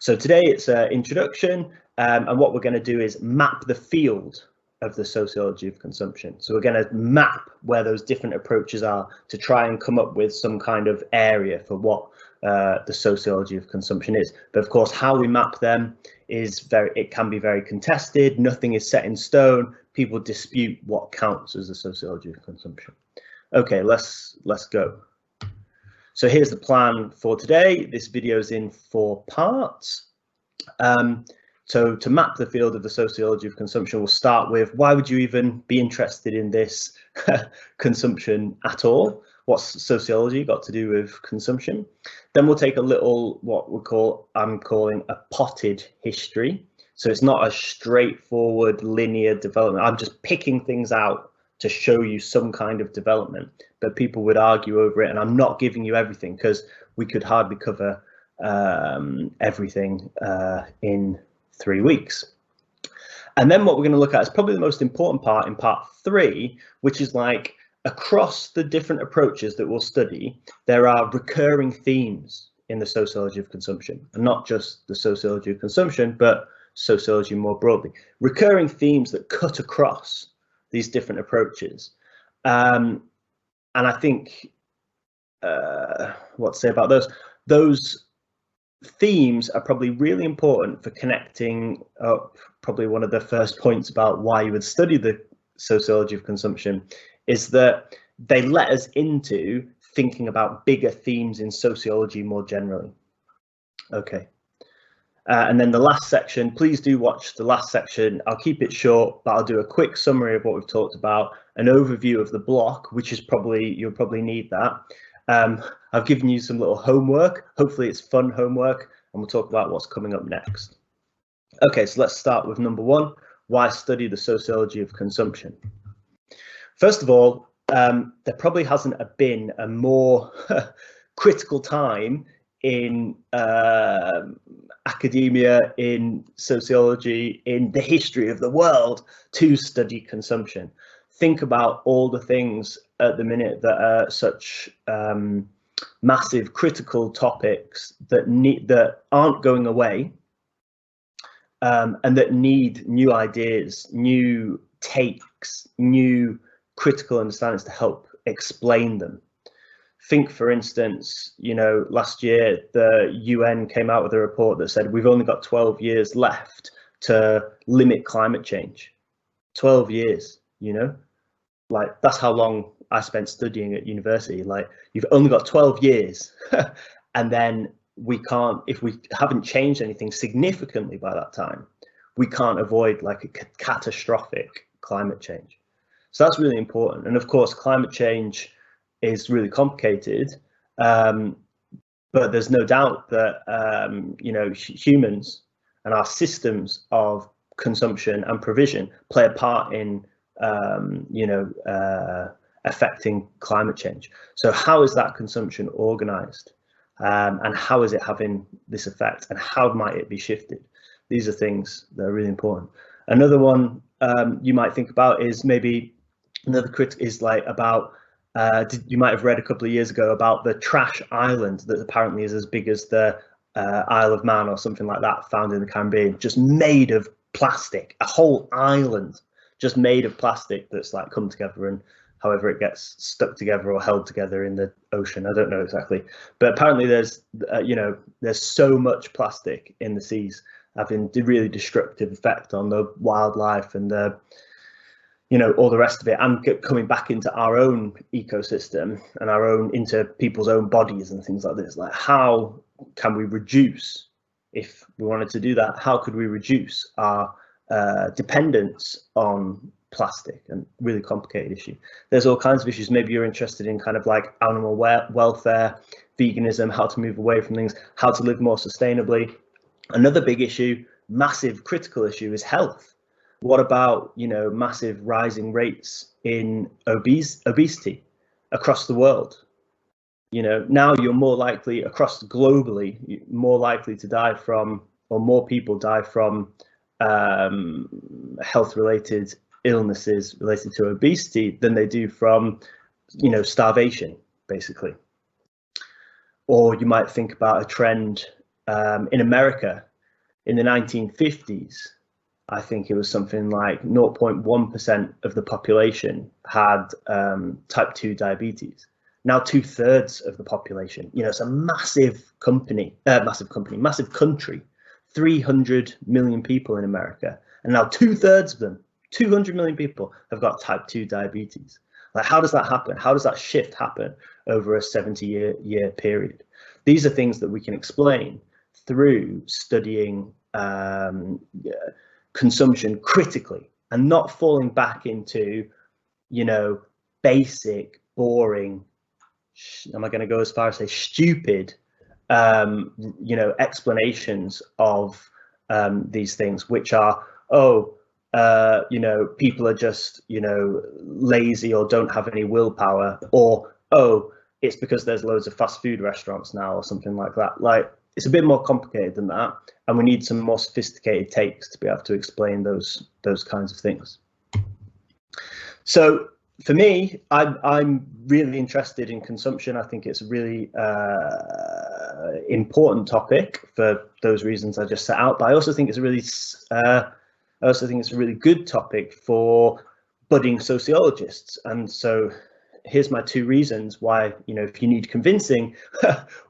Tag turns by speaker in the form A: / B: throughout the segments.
A: So today it's an introduction, and what we're going to do is map the field of the sociology of consumption. So we're going to map where those different approaches are to try and come up with some kind of area for what the sociology of consumption is. But of course, how we map them is it can be very contested. Nothing is set in stone. People dispute what counts as the sociology of consumption. Okay, let's go. So here's the plan for today. This video is in 4 parts. So to map the field of the sociology of consumption, we'll start with why would you even be interested in this consumption at all? What's sociology got to do with consumption? Then we'll take a little, I'm calling a potted history. So it's not a straightforward linear development. I'm just picking things out to show you some kind of development, but people would argue over it, and I'm not giving you everything because we could hardly cover everything in 3 weeks. And then what we're going to look at is probably the most important part in part 3, which is like across the different approaches that we'll study, there are recurring themes in the sociology of consumption, and not just the sociology of consumption, but sociology more broadly. Recurring themes that cut across these different approaches. And I think what to say about those themes are probably really important for connecting up. Probably one of the first points about why you would study the sociology of consumption is that they let us into thinking about bigger themes in sociology more generally. Okay. And then the last section, please do watch the last section. I'll keep it short, but I'll do a quick summary of what we've talked about, an overview of the block, which is you'll probably need that. I've given you some little homework. Hopefully it's fun homework, and we'll talk about what's coming up next. Okay, so let's start with number 1, why study the sociology of consumption? First of all, there probably hasn't been a more critical time in academia, in sociology, in the history of the world to study consumption. Think about all the things at the minute that are such massive critical topics that aren't going away, and that need new ideas, new takes, new critical understandings to help explain them. Think, for instance, last year the UN came out with a report that said we've only got 12 years left to limit climate change. 12 years, like that's how long I spent studying at university. Like, you've only got 12 years and then we can't, if we haven't changed anything significantly by that time, we can't avoid like a catastrophic climate change. So that's really important. And of course, climate change is really complicated, but there's no doubt that humans and our systems of consumption and provision play a part in affecting climate change. So how is that consumption organized, and how is it having this effect, and how might it be shifted? These are things that are really important. Another one you might think about is maybe another critic is like about you might have read a couple of years ago about the trash island that apparently is as big as the Isle of Man or something like that, found in the Caribbean, just made of plastic, a whole island just made of plastic that's like come together, and however it gets stuck together or held together in the ocean, I don't know exactly, but apparently there's there's so much plastic in the seas having a really destructive effect on the wildlife and the all the rest of it, and coming back into our own ecosystem and into people's own bodies and things like this. Like, how can we reduce, if we wanted to do that, how could we reduce our dependence on plastic? And really complicated issue. There's all kinds of issues. Maybe you're interested in kind of like animal welfare, veganism, how to move away from things, how to live more sustainably. Another big issue, massive critical issue, is health. What about, massive rising rates in obesity across the world? Now you're more likely globally, more likely to die from, or more people die from health-related illnesses related to obesity than they do from, starvation, basically. Or you might think about a trend in America In the 1950s, I think it was something like 0.1% of the population had type 2 diabetes. Now 2/3 of the population, you know, it's a massive country, 300 million people in America. And now 2/3 of them, 200 million people, have got type 2 diabetes. Like, how does that happen? How does that shift happen over a 70-year period? These are things that we can explain through studying consumption critically and not falling back into, you know, basic, boring, am I going to go as far as say stupid, you know, explanations of these things, which are, oh, you know, people are just, you know, lazy or don't have any willpower, or, oh, it's because there's loads of fast food restaurants now or something like that. Like, it's a bit more complicated than that, and we need some more sophisticated takes to be able to explain those kinds of things. So for me, I'm really interested in consumption. I think it's a really important topic for those reasons I just set out. But I also think it's a really good topic for budding sociologists. And so here's my two reasons why, you know, if you need convincing,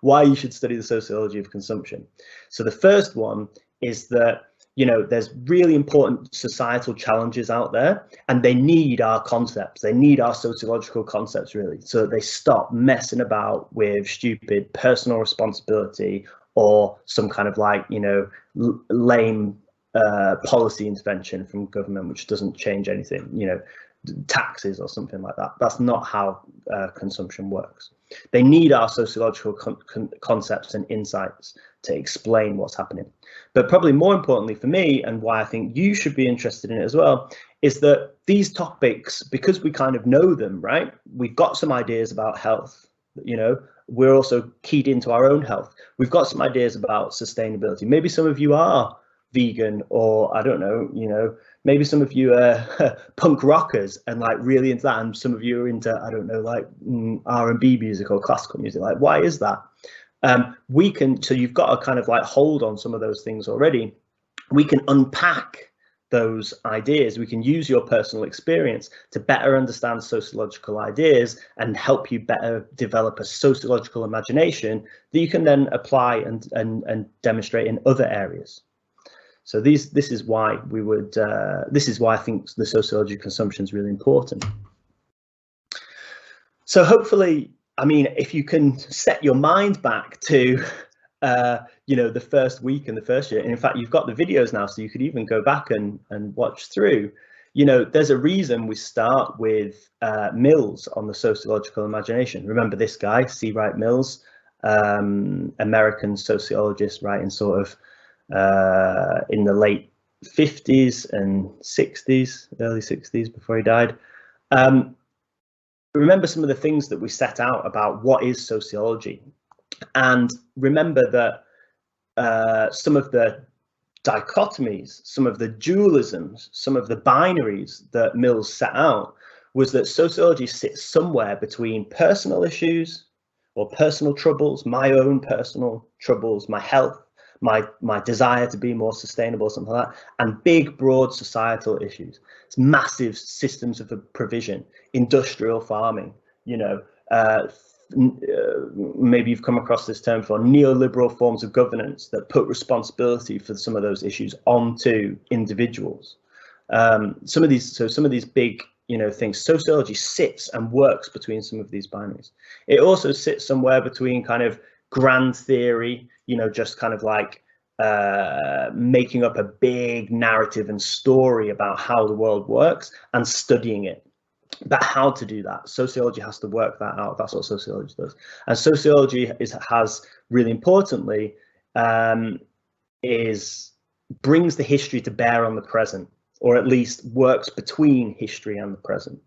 A: why you should study the sociology of consumption. So the first one is that, you know, there's really important societal challenges out there, and they need our concepts. They need our sociological concepts, really, so that they stop messing about with stupid personal responsibility or some kind of, like, you know, lame policy intervention from government which doesn't change anything, you know, taxes or something like that. That's not how consumption works. They need our sociological concepts and insights to explain what's happening. But probably more importantly for me, and why I think you should be interested in it as well, is that these topics, because we kind of know them, right? We've got some ideas about health, you know, we're also keyed into our own health. We've got some ideas about sustainability. Maybe some of you are vegan, or I don't know, you know, maybe some of you are punk rockers and like really into that, and some of you are into, I don't know, like R&B music or classical music. Like, why is that? We can, so you've got a kind of like hold on some of those things already. We can unpack those ideas. We can use your personal experience to better understand sociological ideas and help you better develop a sociological imagination that you can then apply and demonstrate in other areas. So this is why we would, this is why I think the sociology of consumption is really important. So hopefully, I mean, if you can set your mind back to, you know, the first week and the first year, and in fact, you've got the videos now, so you could even go back and watch through, you know, there's a reason we start with Mills on the sociological imagination. Remember this guy, C. Wright Mills, American sociologist, writing sort of in the late 50s and 60s, early 60s before he died. Remember some of the things that we set out about what is sociology, and remember that some of the dichotomies, some of the dualisms, some of the binaries that Mills set out was that sociology sits somewhere between personal issues or personal troubles, my own personal troubles, my health, my desire to be more sustainable, something like that, and big, broad societal issues. It's massive systems of provision, industrial farming, you know, maybe you've come across this term before, neoliberal forms of governance that put responsibility for some of those issues onto individuals. Some of these big, you know, things, sociology sits and works between some of these binaries. It also sits somewhere between kind of grand theory, you know, just kind of like making up a big narrative and story about how the world works and studying it. But how to do that, sociology has to work that out. That's what sociology does. And sociology has really importantly brings the history to bear on the present, or at least works between history and the present.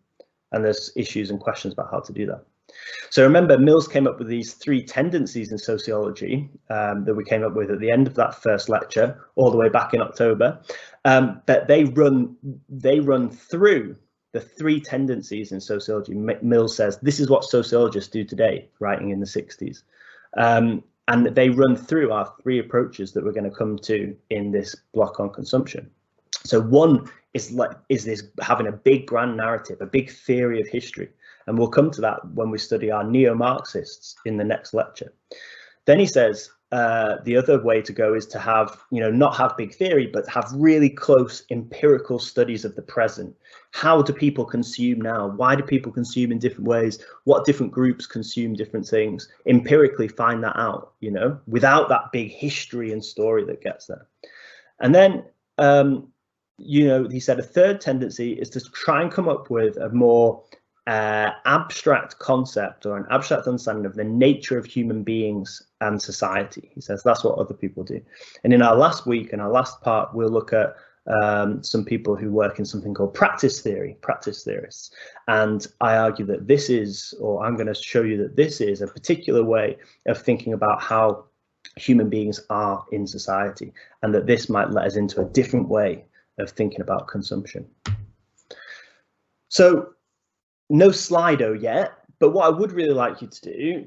A: And there's issues and questions about how to do that. So remember, Mills came up with these three tendencies in sociology that we came up with at the end of that first lecture, all the way back in October. But they run through the three tendencies in sociology. Mills says this is what sociologists do today, writing in the 60s. And they run through our 3 approaches that we're going to come to in this block on consumption. So one is this having a big grand narrative, a big theory of history. And we'll come to that when we study our neo-Marxists in the next lecture. Then he says the other way to go is to have, not have big theory, but have really close empirical studies of the present. How do people consume now? Why do people consume in different ways? What different groups consume different things? Empirically find that out, without that big history and story that gets there. And then, he said a third tendency is to try and come up with a more abstract concept or an abstract understanding of the nature of human beings and society. He says that's what other people do. And in our last week, in our last part, we'll look at some people who work in something called practice theory, practice theorists. And I argue that this is, or I'm going to show you that this is a particular way of thinking about how human beings are in society, and that this might let us into a different way of thinking about consumption. So no Slido yet, but what I would really like you to do,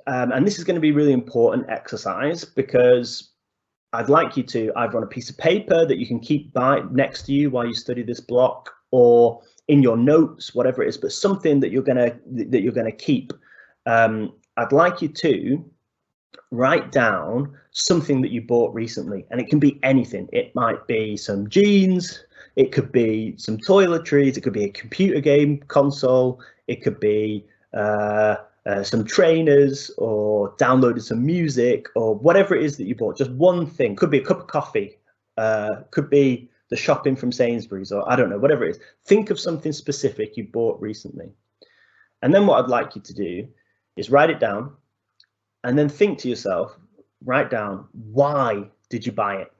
A: and this is going to be really important exercise, because I'd like you to either on a piece of paper that you can keep by next to you while you study this block, or in your notes, whatever it is, but something that you're gonna keep. I'd like you to write down something that you bought recently, and it can be anything. It might be some jeans, it could be some toiletries, it could be a computer game console, it could be some trainers, or downloaded some music, or whatever it is that you bought. Just one thing. Could be a cup of coffee, could be the shopping from Sainsbury's, or I don't know, whatever it is. Think of something specific you bought recently. And then what I'd like you to do is write it down, and then think to yourself, write down, why did you buy it?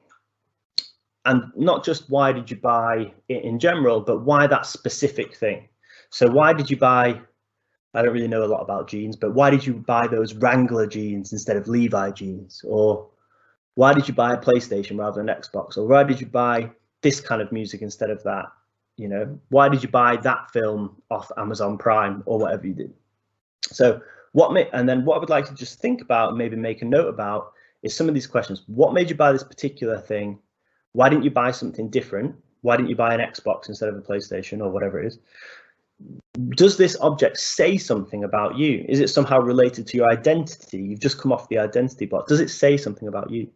A: And not just why did you buy it in general, but why that specific thing. So why did you buy, I don't really know a lot about jeans, but why did you buy those Wrangler jeans instead of Levi jeans? Or why did you buy a PlayStation rather than Xbox? Or why did you buy this kind of music instead of that? Why did you buy that film off Amazon Prime, or whatever you did? So and then what I would like to just think about and maybe make a note about is some of these questions. What made you buy this particular thing? Why didn't you buy something different? Why didn't you buy an Xbox instead of a PlayStation, or whatever it is? Does this object say something about you? Is it somehow related to your identity? You've just come off the identity block. Does it say something about you?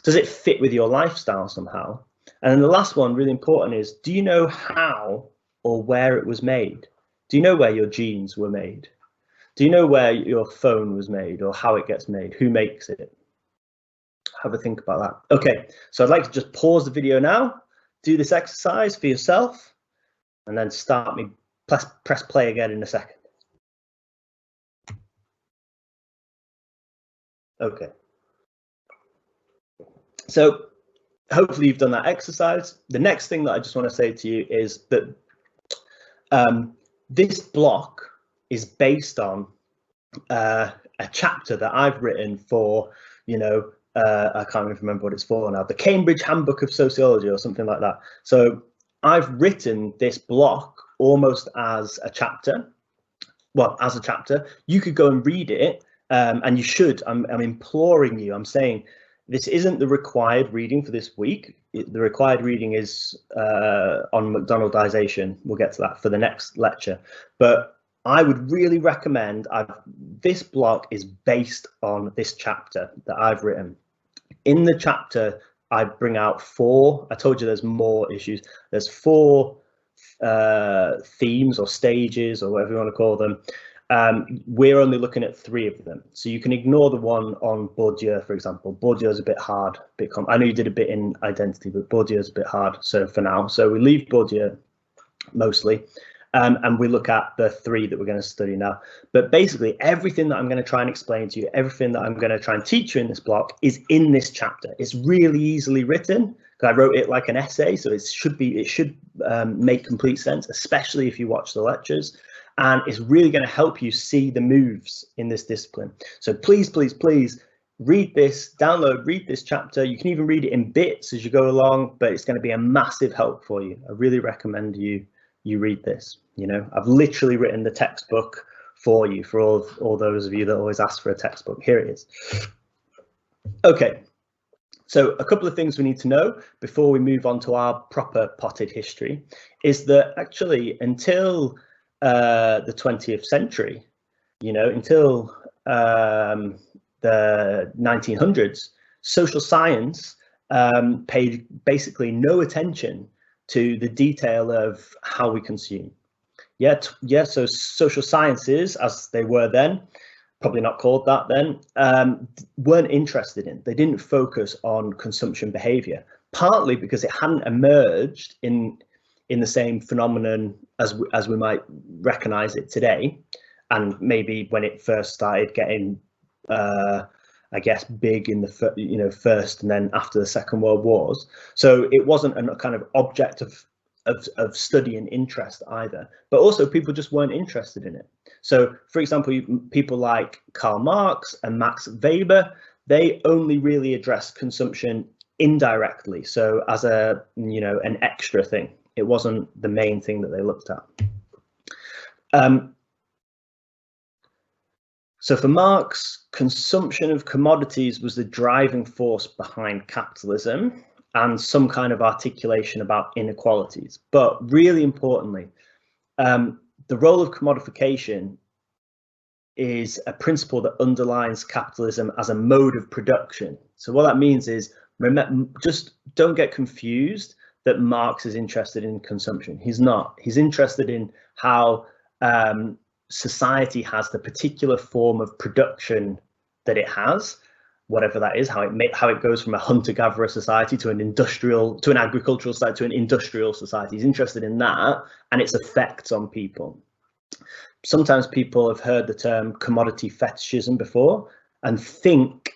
A: Does it fit with your lifestyle somehow? And then the last one, really important, is do you know how or where it was made? Do you know where your jeans were made? Do you know where your phone was made, or how it gets made? Who makes it? Have a think about that. Okay, so I'd like to just pause the video now, do this exercise for yourself, and then press play again in a second. Okay. So hopefully you've done that exercise. The next thing that I just want to say to you is that this block is based on a chapter that I've written for, I can't even remember what it's for now, the Cambridge Handbook of Sociology or something like that. So I've written this block almost as a chapter. Well, as a chapter, you could go and read it, and you should. I'm imploring you. I'm saying this isn't the required reading for this week. The required reading is on McDonaldization. We'll get to that for the next lecture. But I would really recommend, this block is based on this chapter that I've written. In the chapter, I bring out 4, I told you there's more issues. There's 4 themes or stages, or whatever you want to call them. We're only looking at 3 of them. So you can ignore the one on Bourdieu, for example. Bourdieu is a bit hard. I know you did a bit in identity, but Bourdieu is a bit hard. So for now, we leave Bourdieu mostly. And we look at the 3 that we're going to study now. But basically, everything that I'm going to try and explain to you, everything that I'm going to try and teach you in this block is in this chapter. It's really easily written. I wrote it like an essay, so it should make complete sense, especially if you watch the lectures. And it's really going to help you see the moves in this discipline. So please, please, please read this, read this chapter. You can even read it in bits as you go along, but it's going to be a massive help for you. I really recommend you read this. I've literally written the textbook for you, for all those of you that always ask for a textbook. Here it is. Okay, so a couple of things we need to know before we move on to our proper potted history is that actually until the 20th century, until the 1900s, social science paid basically no attention to the detail of how we consume. So social sciences, as they were then, probably not called that then, weren't interested in. They didn't focus on consumption behavior, partly because it hadn't emerged in the same phenomenon as we might recognize it today, and maybe when it first started getting I guess big in the first and then after the Second World Wars. So it wasn't a kind of object of study and interest either, but also people just weren't interested in it. So, for example, people like Karl Marx and Max Weber, they only really addressed consumption indirectly, so as an extra thing. It wasn't the main thing that they looked at. So for Marx, consumption of commodities was the driving force behind capitalism and some kind of articulation about inequalities. But really importantly, the role of commodification is a principle that underlines capitalism as a mode of production. So what that means is, just don't get confused that Marx is interested in consumption. He's not. He's interested in how society has the particular form of production that it has, whatever that is, how it goes from a hunter-gatherer society to an agricultural society to an industrial society. He's interested in that and its effects on people. Sometimes people have heard the term commodity fetishism before and think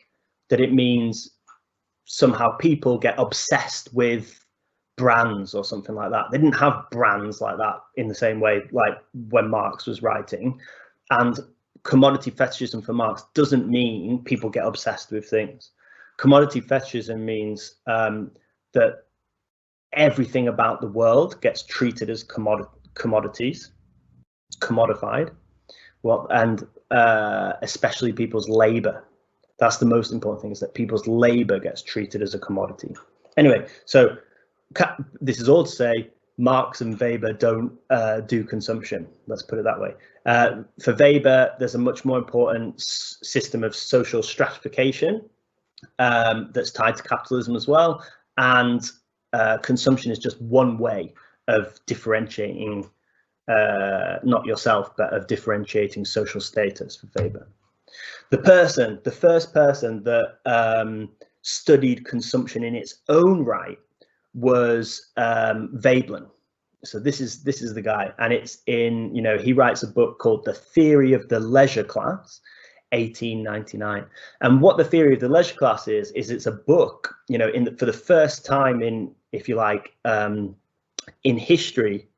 A: that it means somehow people get obsessed with brands or something like that. They didn't have brands like that in the same way like when Marx was writing. And commodity fetishism for Marx doesn't mean people get obsessed with things. Commodity fetishism means that everything about the world gets treated as commodities, commodified, and especially people's labor. That's the most important thing, is that people's labor gets treated as a commodity. Anyway, so this is all to say Marx and Weber don't do consumption, let's put it that way. For Weber, there's a much more important system of social stratification that's tied to capitalism as well, and consumption is just one way of differentiating, not yourself, but of differentiating social status for Weber. The first person that studied consumption in its own right was Veblen. So this is the guy, and it's in, he writes a book called The Theory of the Leisure Class, 1899. And what the Theory of the Leisure Class is it's a book, for the first time in, if you like, in history,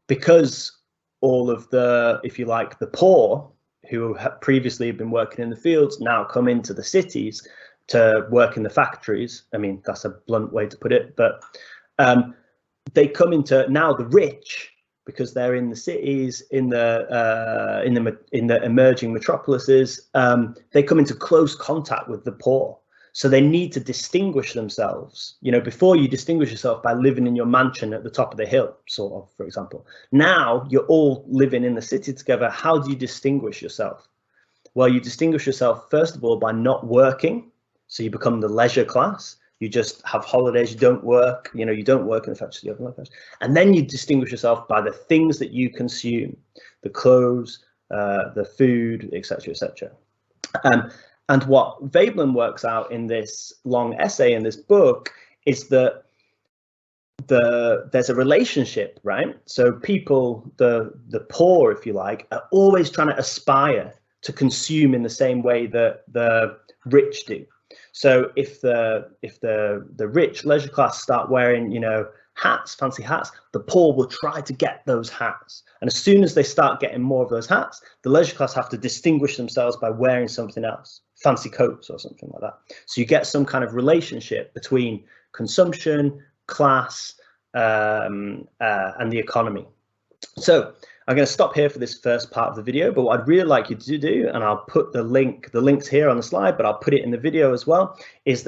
A: because all of the, if you like, the poor who have previously been working in the fields now come into the cities to work in the factories. I mean, that's a blunt way to put it, but they come into, now the rich, because they're in the cities, in the emerging metropolises, they come into close contact with the poor. So they need to distinguish themselves. Before, you distinguish yourself by living in your mansion at the top of the hill, sort of, for example. Now you're all living in the city together. How do you distinguish yourself? Well, you distinguish yourself, first of all, by not working. So you become the leisure class. You just have holidays, you don't work, you don't work in the factory, you have work. And then you distinguish yourself by the things that you consume, the clothes, the food, etc., etc. And what Veblen works out in this long essay in this book is that there's a relationship, right? So people, the poor, if you like, are always trying to aspire to consume in the same way that the rich do. So if the rich leisure class start wearing, hats, fancy hats, the poor will try to get those hats. And as soon as they start getting more of those hats, the leisure class have to distinguish themselves by wearing something else, fancy coats or something like that. So you get some kind of relationship between consumption, class, and the economy. So I'm going to stop here for this first part of the video, but what I'd really like you to do, and I'll put the links here on the slide, but I'll put it in the video as well, is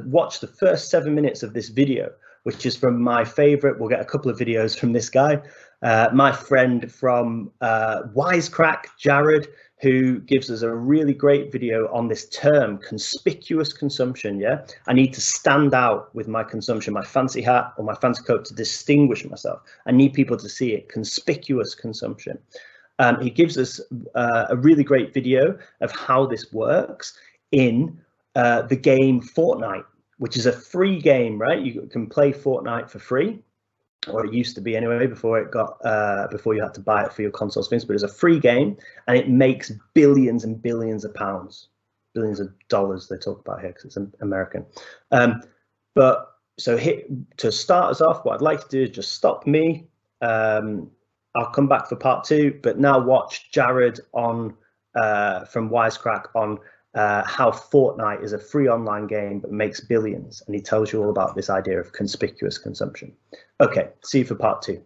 A: watch the first 7 minutes of this video, which is from my favorite. We'll get a couple of videos from this guy, my friend from Wisecrack, Jared, who gives us a really great video on this term, conspicuous consumption. Yeah, I need to stand out with my consumption, my fancy hat or my fancy coat, to distinguish myself. I need people to see it, conspicuous consumption. He gives us a really great video of how this works in the game Fortnite, which is a free game, right? You can play Fortnite for free, or it used to be anyway, before it got before you had to buy it for your console spins. But it's a free game, and it makes billions and billions of pounds, billions of dollars. They talk about here because it's American. But so to start us off, what I'd like to do is just stop me. I'll come back for part 2, but now watch Jared on from Wisecrack on how Fortnite is a free online game but makes billions, and he tells you all about this idea of conspicuous consumption. Okay, see you for part 2.